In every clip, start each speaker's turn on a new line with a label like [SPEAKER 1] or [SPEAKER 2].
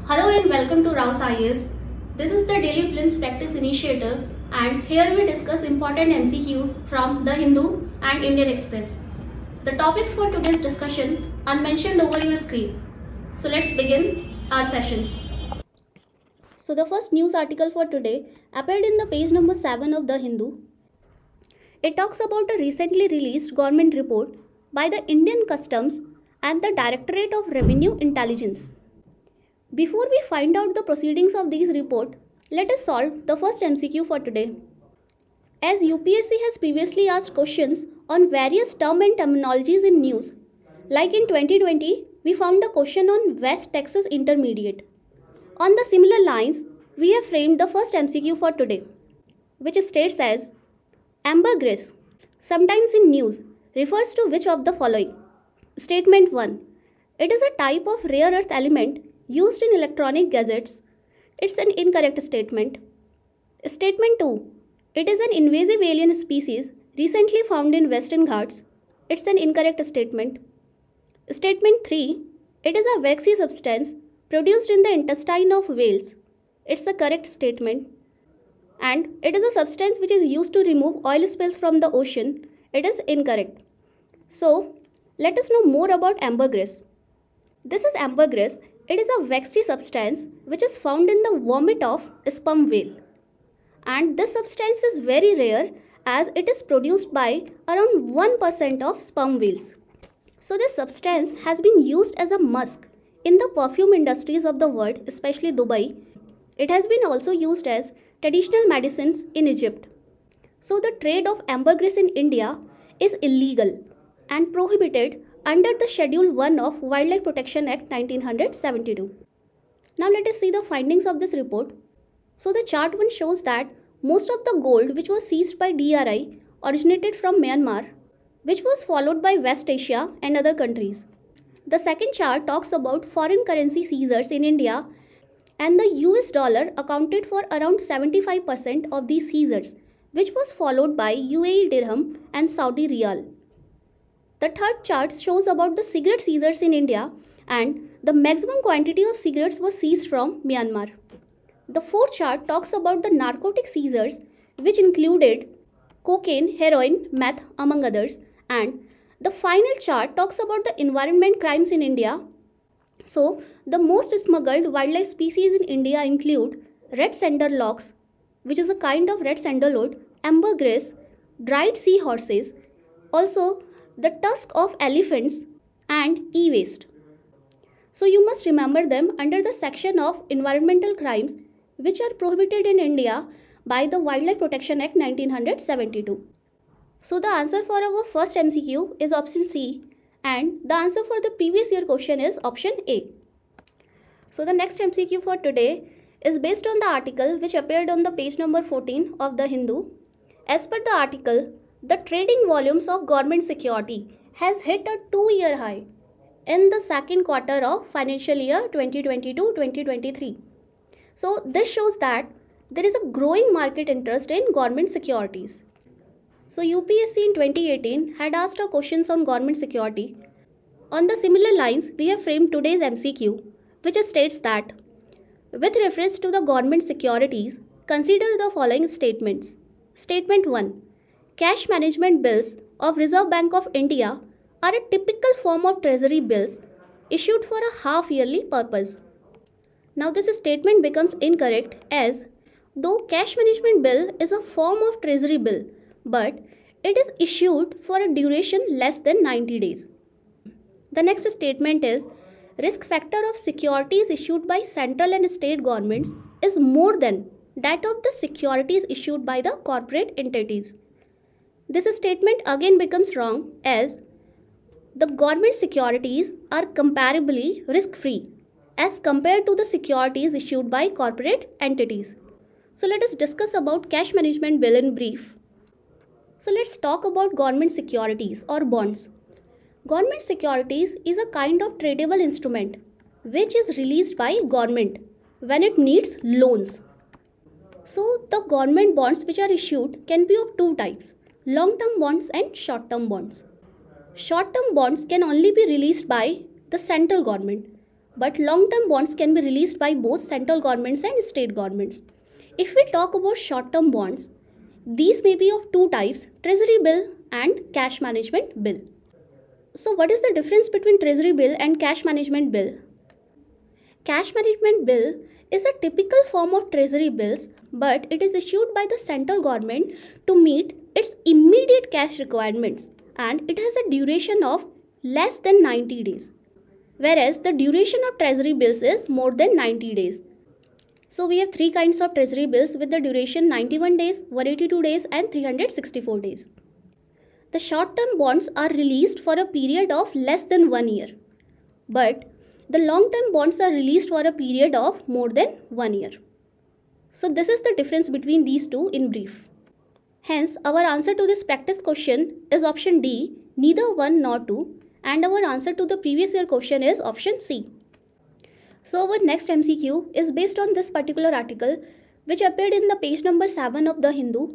[SPEAKER 1] Hello and welcome to Rouse IAS. This is the Daily Films Practice Initiative and here we discuss important MCQs from The Hindu and Indian Express. The topics for today's discussion are mentioned over your screen. So let's begin our session. So the first news article for today appeared in the page number 7 of The Hindu. It talks about a recently released government report by the Indian Customs and the Directorate of Revenue Intelligence. Before we find out the proceedings of these report, let us solve the first MCQ for today. As UPSC has previously asked questions on various term and terminologies in news, like in 2020, we found a question on West Texas Intermediate. On the similar lines, we have framed the first MCQ for today, which states as ambergris, sometimes in news, refers to which of the following? Statement 1. It is a type of rare earth element used in electronic gadgets. It's an incorrect statement. Statement 2. It is an invasive alien species recently found in Western Ghats. It's an incorrect statement. Statement 3. It is a waxy substance produced in the intestine of whales. It's a correct statement. And it is a substance which is used to remove oil spills from the ocean. It is incorrect. So, let us know more about ambergris. This is ambergris. It is a waxy substance which is found in the vomit of a sperm whale. And this substance is very rare as it is produced by around 1% of sperm whales. So this substance has been used as a musk in the perfume industries of the world, especially Dubai. It has been also used as traditional medicines in Egypt. So the trade of ambergris in India is illegal and prohibited under the Schedule 1 of Wildlife Protection Act 1972. Now let us see the findings of this report. So the chart 1 shows that most of the gold which was seized by DRI originated from Myanmar, which was followed by West Asia and other countries. The second chart talks about foreign currency seizures in India, and the US dollar accounted for around 75% of these seizures, which was followed by UAE dirham and Saudi riyal. The third chart shows about the cigarette seizures in India, and the maximum quantity of cigarettes was seized from Myanmar. The fourth chart talks about the narcotic seizures, which included cocaine, heroin, meth, among others. And the final chart talks about the environment crimes in India. So, the most smuggled wildlife species in India include red sandal lox, which is a kind of red sandalwood, ambergris, dried sea horses, also the tusk of elephants, and e-waste. So you must remember them under the section of environmental crimes which are prohibited in India by the Wildlife Protection Act 1972. So the answer for our first MCQ is option C, and the answer for the previous year question is option A. So the next MCQ for today is based on the article which appeared on the page number 14 of The Hindu. As per the article, the trading volumes of government security has hit a 2-year high in the second quarter of financial year 2022-2023. So this shows that there is a growing market interest in government securities. So UPSC in 2018 had asked our questions on government security. On the similar lines, we have framed today's MCQ, which states that with reference to the government securities, consider the following statements. Statement 1. Cash management bills of Reserve Bank of India are a typical form of treasury bills issued for a half-yearly purpose. Now this statement becomes incorrect as though cash management bill is a form of treasury bill, but it is issued for a duration less than 90 days. The next statement is risk factor of securities issued by central and state governments is more than that of the securities issued by the corporate entities. This statement again becomes wrong as the government securities are comparably risk-free as compared to the securities issued by corporate entities. So let us discuss about cash management bill in brief. So let's talk about government securities or bonds. Government securities is a kind of tradable instrument which is released by government when it needs loans. So the government bonds which are issued can be of two types: long-term bonds and short-term bonds. Short-term bonds can only be released by the central government, but long-term bonds can be released by both central governments and state governments. If we talk about short-term bonds, these may be of two types, treasury bill and cash management bill. So what is the difference between treasury bill and cash management bill? Cash management bill is a typical form of treasury bills, but it is issued by the central government to meet its immediate cash requirements, and it has a duration of less than 90 days, whereas the duration of treasury bills is more than 90 days. So we have three kinds of treasury bills with the duration 91 days, 182 days and 364 days. The short-term bonds are released for a period of less than 1 year, but the long-term bonds are released for a period of more than 1 year. So this is the difference between these two in brief. Hence, our answer to this practice question is option D, neither 1 nor 2, and our answer to the previous year question is option C. So our next MCQ is based on this particular article which appeared in the page number 7 of the Hindu.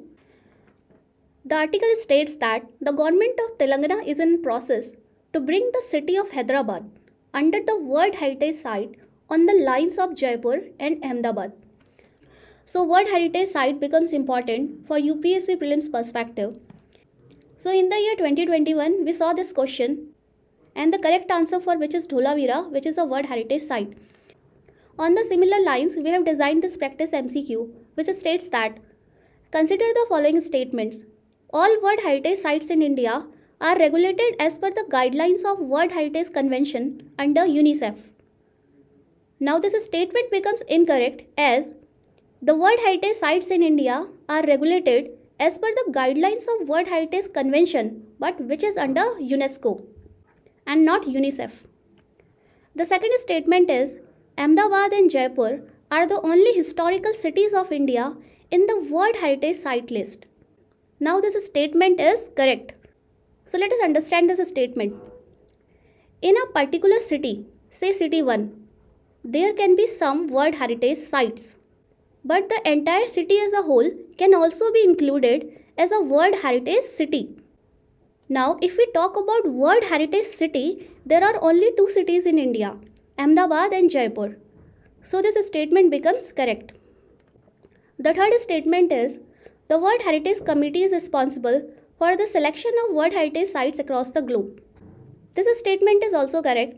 [SPEAKER 1] The article states that the government of Telangana is in process to bring the city of Hyderabad under the World Heritage Site on the lines of Jaipur and Ahmedabad. So World Heritage Site becomes important for UPSC prelims perspective. So in the year 2021, we saw this question and the correct answer for which is Dholavira, which is a World Heritage Site. On the similar lines, we have designed this practice MCQ, which states that consider the following statements. All World Heritage Sites in India are regulated as per the guidelines of World Heritage Convention under UNICEF. Now this statement becomes incorrect as the World Heritage Sites in India are regulated as per the guidelines of World Heritage Convention, but which is under UNESCO and not UNICEF. The second statement is Ahmedabad and Jaipur are the only historical cities of India in the World Heritage Site list. Now this statement is correct. So let us understand this statement. In a particular city, say city 1, there can be some World Heritage Sites, but the entire city as a whole can also be included as a World Heritage City. Now if we talk about World Heritage City, there are only two cities in India, Ahmedabad and Jaipur. So this statement becomes correct. The third statement is the World Heritage Committee is responsible for the selection of World Heritage Sites across the globe. This statement is also correct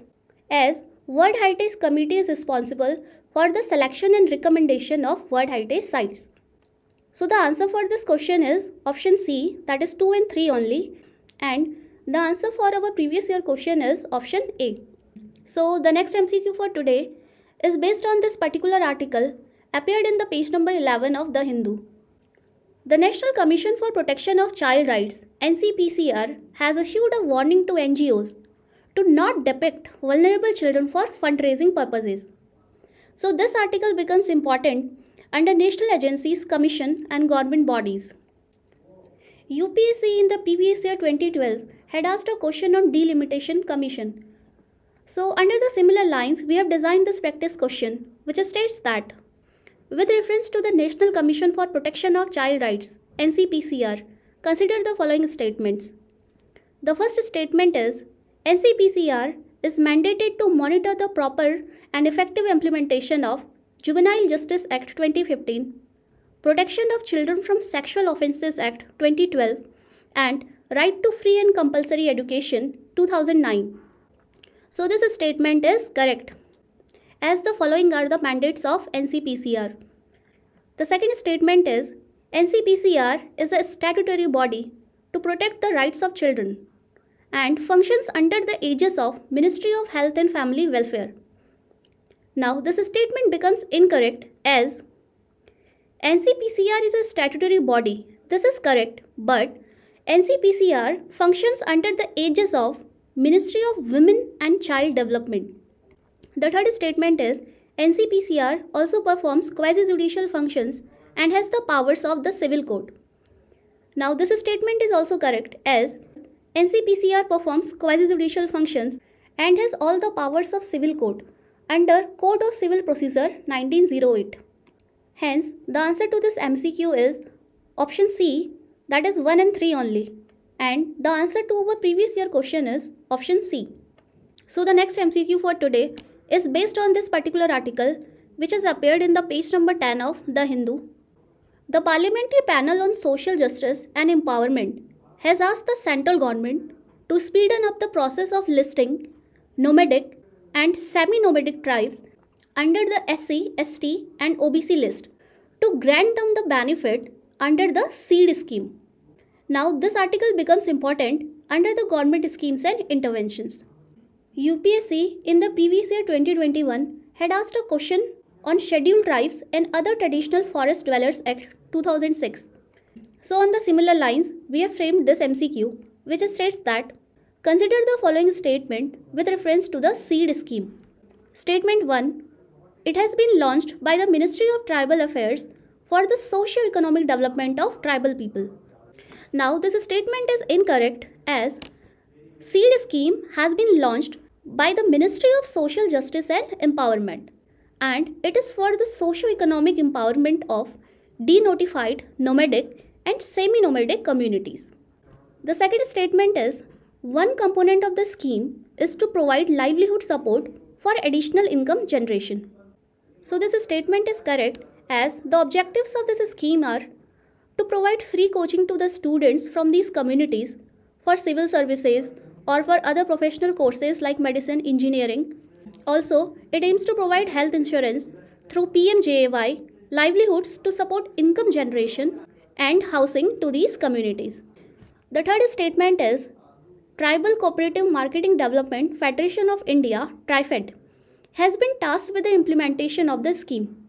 [SPEAKER 1] as World Heritage Committee is responsible for the selection and recommendation of World Heritage Sites. So the answer for this question is option C, that is 2 and 3 only, and the answer for our previous year question is option A. So the next MCQ for today is based on this particular article appeared in the page number 11 of the Hindu. The National Commission for Protection of Child Rights, NCPCR, has issued a warning to NGOs to not depict vulnerable children for fundraising purposes. So this article becomes important under national agencies, commission and government bodies. UPSC in the previous year 2012 had asked a question on delimitation commission. So under the similar lines, we have designed this practice question which states that with reference to the National Commission for Protection of Child Rights, NCPCR, consider the following statements. The first statement is NCPCR is mandated to monitor the proper and effective implementation of Juvenile Justice Act 2015, Protection of Children from Sexual Offences Act 2012, and Right to Free and Compulsory Education 2009. So this statement is correct, as the following are the mandates of NCPCR. The second statement is NCPCR is a statutory body to protect the rights of children and functions under the aegis of Ministry of Health and Family Welfare. Now this statement becomes incorrect as NCPCR is a statutory body. This is correct, but NCPCR functions under the aegis of Ministry of Women and Child Development. The third statement is NCPCR also performs quasi-judicial functions and has the powers of the Civil Code. Now this statement is also correct as NCPCR performs quasi-judicial functions and has all the powers of Civil Code under Code of Civil Procedure 1908. Hence, the answer to this MCQ is option C, that is 1 and 3 only. And the answer to our previous year question is option C. So the next MCQ for today is based on this particular article, which has appeared in the page number 10 of The Hindu. The Parliamentary Panel on Social Justice and Empowerment has asked the central government to speeden up the process of listing nomadic and semi-nomadic tribes under the SC, ST and OBC list to grant them the benefit under the SEED scheme. Now this article becomes important under the government schemes and interventions. UPSC in the previous year 2021 had asked a question on Scheduled Tribes and Other Traditional Forest Dwellers Act 2006. So on the similar lines, we have framed this MCQ, which states that consider the following statement with reference to the SEED scheme. Statement 1. It has been launched by the Ministry of Tribal Affairs for the socio-economic development of tribal people. Now this statement is incorrect, as SEED scheme has been launched by the Ministry of Social Justice and Empowerment, and it is for the socio-economic empowerment of denotified, nomadic and semi-nomadic communities. The second statement is, one component of the scheme is to provide livelihood support for additional income generation. So this statement is correct, as the objectives of this scheme are to provide free coaching to the students from these communities for civil services or for other professional courses like medicine, engineering. Also, it aims to provide health insurance through PMJAY, livelihoods to support income generation and housing to these communities. The third statement is, Tribal Cooperative Marketing Development Federation of India, TriFed, has been tasked with the implementation of the scheme.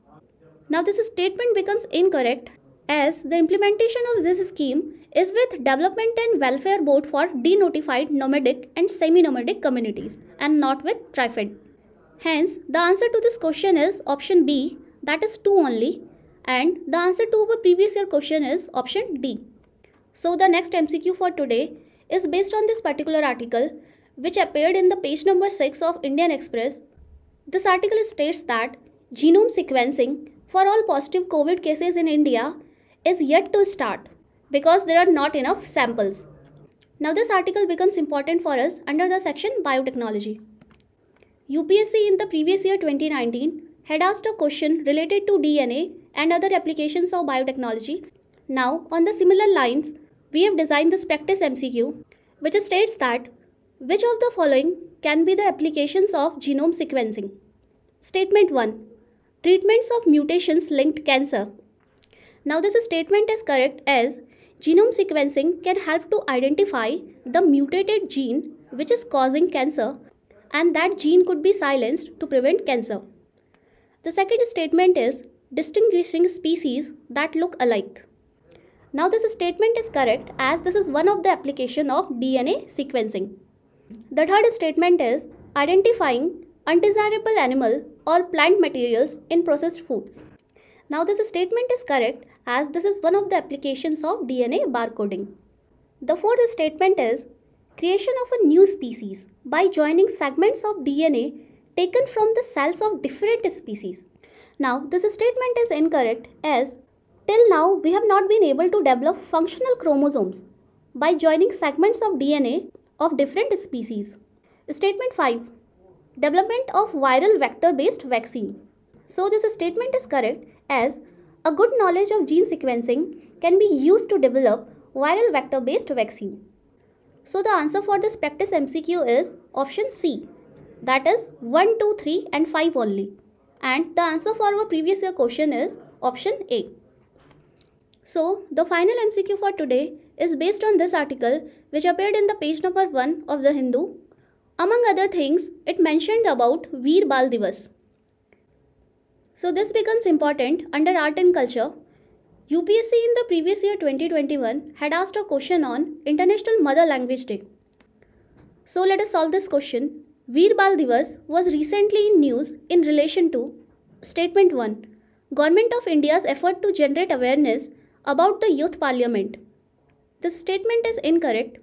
[SPEAKER 1] Now this statement becomes incorrect, as the implementation of this scheme is with Development and Welfare Board for denotified, nomadic and semi-nomadic communities and not with TriFed. Hence, the answer to this question is option B, that is 2 only, and the answer to our previous year question is option D. So the next MCQ for today is based on this particular article, which appeared in the page number 6 of Indian Express. This article states that genome sequencing for all positive COVID cases in India is yet to start because there are not enough samples. Now this article becomes important for us under the section Biotechnology. UPSC in the previous year 2019 had asked a question related to DNA and other applications of biotechnology. Now on the similar lines, we have designed this practice MCQ, which states that which of the following can be the applications of genome sequencing. Statement 1. Treatments of mutations linked cancer. Now this statement is correct, as genome sequencing can help to identify the mutated gene which is causing cancer, and that gene could be silenced to prevent cancer. The second statement is distinguishing species that look alike. Now this statement is correct, as this is one of the application of DNA sequencing. The third statement is identifying undesirable animal or plant materials in processed foods. Now this statement is correct, as this is one of the applications of DNA barcoding. The fourth statement is creation of a new species by joining segments of DNA taken from the cells of different species. Now this statement is incorrect, as till now we have not been able to develop functional chromosomes by joining segments of DNA of different species. Statement 5. Development of viral vector-based vaccine. So this statement is correct, as a good knowledge of gene sequencing can be used to develop viral vector-based vaccine. So the answer for this practice MCQ is option C, that is 1, 2, 3 and 5 only. And the answer for our previous year question is option A. So the final MCQ for today is based on this article, which appeared in the page number 1 of The Hindu. Among other things, it mentioned about Veer Bal Divas. So this becomes important under art and culture. UPSC in the previous year 2021 had asked a question on International Mother Language Day. So let us solve this question. Veer Bal Divas was recently in news in relation to Statement 1. Government of India's effort to generate awareness about the Youth Parliament. This statement is incorrect.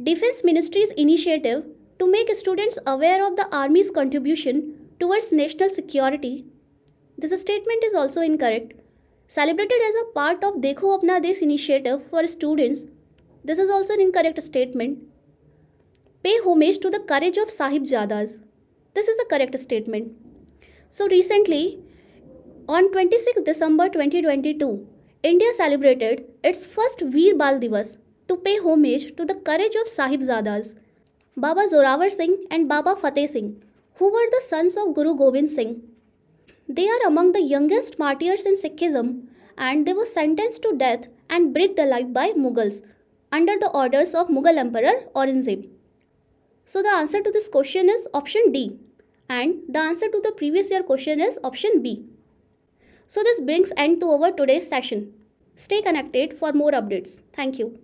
[SPEAKER 1] Defense Ministry's initiative to make students aware of the Army's contribution towards national security. This statement is also incorrect. Celebrated as a part of Dekho Apna Desh initiative for students. This is also an incorrect statement. Pay homage to the courage of Sahibzadas. This is the correct statement. So recently, on 26 December 2022, India celebrated its first Veer Bal Divas to pay homage to the courage of Sahibzadas, Baba Zorawar Singh and Baba Fateh Singh, who were the sons of Guru Gobind Singh. They are among the youngest martyrs in Sikhism, and they were sentenced to death and braked alive by Mughals under the orders of Mughal Emperor Aurangzeb. So the answer to this question is option D, and the answer to the previous year question is option B. So this brings end to our today's session. Stay connected for more updates. Thank you.